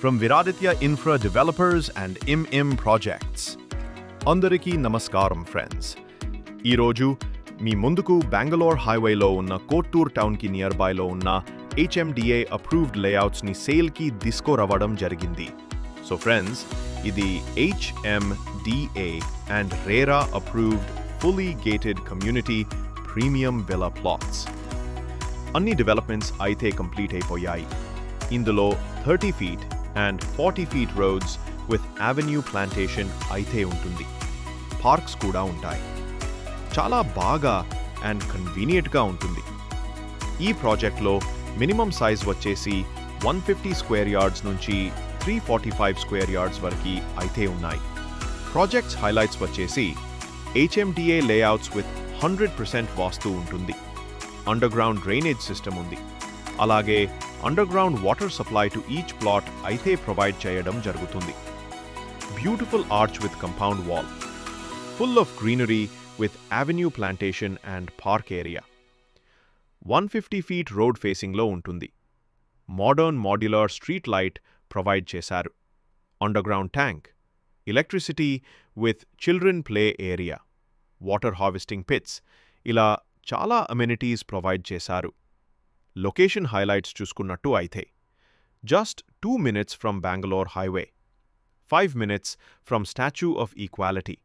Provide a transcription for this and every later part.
from Viraditya Infra Developers and IMIM Projects. Andariki Namaskaram friends. Ee roju మీ ముందుకు బెంగళూరు హైవేలో ఉన్న కోట్టూర్ టౌన్కి నియర్ బైలో ఉన్న HMDA అప్రూవ్డ్ లేఅవుట్స్ని సేల్కి తీసుకురావడం జరిగింది. సో ఫ్రెండ్స్, ఇది HMDA and RERA approved fully gated community premium villa plots. అన్ని డెవలప్మెంట్స్ అయితే కంప్లీట్ అయిపోయాయి. ఇందులో 30 feet and 40 feet roads with avenue plantation అయితే ఉంటుంది. పార్క్స్ కూడా ఉంటాయి. చాలా బాగా అండ్ కన్వీనియంట్గా ఉంటుంది. ఈ ప్రాజెక్ట్లో మినిమం సైజ్ వచ్చేసి 150 స్క్వేర్ యార్డ్స్ నుంచి 345 స్క్వేర్ యార్డ్స్ వరకు అయితే ఉన్నాయి. ప్రాజెక్ట్స్ హైలైట్స్ వచ్చేసి HMDA లేఅవుట్స్ విత్ 100% వాస్తు ఉంటుంది. అండర్గ్రౌండ్ డ్రైనేజ్ సిస్టమ్ ఉంది. అలాగే underground water supply to each plot అయితే ప్రొవైడ్ చేయడం జరుగుతుంది. Beautiful arch with compound wall, full of greenery with avenue plantation and park area. 150 feet road facing లో ఉంటుంది. Modern modular street light provide చేశారు. Underground tank, electricity with children play area, water harvesting pits, ఇలా చాలా amenities provide చేశారు. Location highlights చూసుకున్నట్టు అయితే just 2 minutes from Bengaluru highway, 5 minutes from Statue of Equality,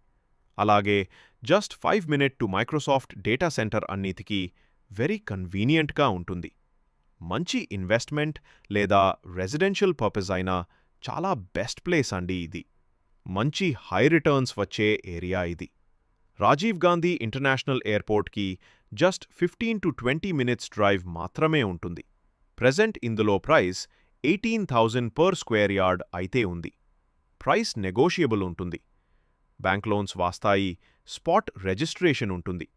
అలాగే just 5 minutes to Microsoft data center అన్నిటికీ very కన్వీనియంట్గా ఉంటుంది. మంచి ఇన్వెస్ట్మెంట్ లేదా రెసిడెన్షియల్ పర్పస్ అయినా చాలా బెస్ట్ ప్లేస్ అండి ఇది. మంచి హై రిటర్న్స్ వచ్చే ఏరియా ఇది. రాజీవ్ గాంధీ ఇంటర్నేషనల్ ఎయిర్పోర్ట్కి జస్ట్ 15 to 20 minutes డ్రైవ్ మాత్రమే ఉంటుంది. ప్రెజెంట్ ఇందులో ప్రైస్ 18,000 పర్ స్క్వేర్ యార్డ్ అయితే ఉంది. ప్రైస్ నెగోషియబుల్ ఉంటుంది. బ్యాంక్ లోన్స్ వాస్తాయి. స్పాట్ రిజిస్ట్రేషన్ ఉంటుంది.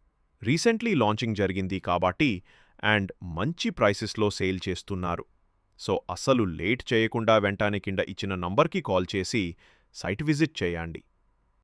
రీసెంట్లీ లాంచింగ్ జరిగింది కాబట్టి అండ్ మంచి ప్రైసెస్లో సేల్ చేస్తున్నారు. సో అస్సలు లేట్ చేయకుండా వెంటనే కింద ఇచ్చిన నంబర్కి కాల్ చేసి సైట్ విజిట్ చేయండి.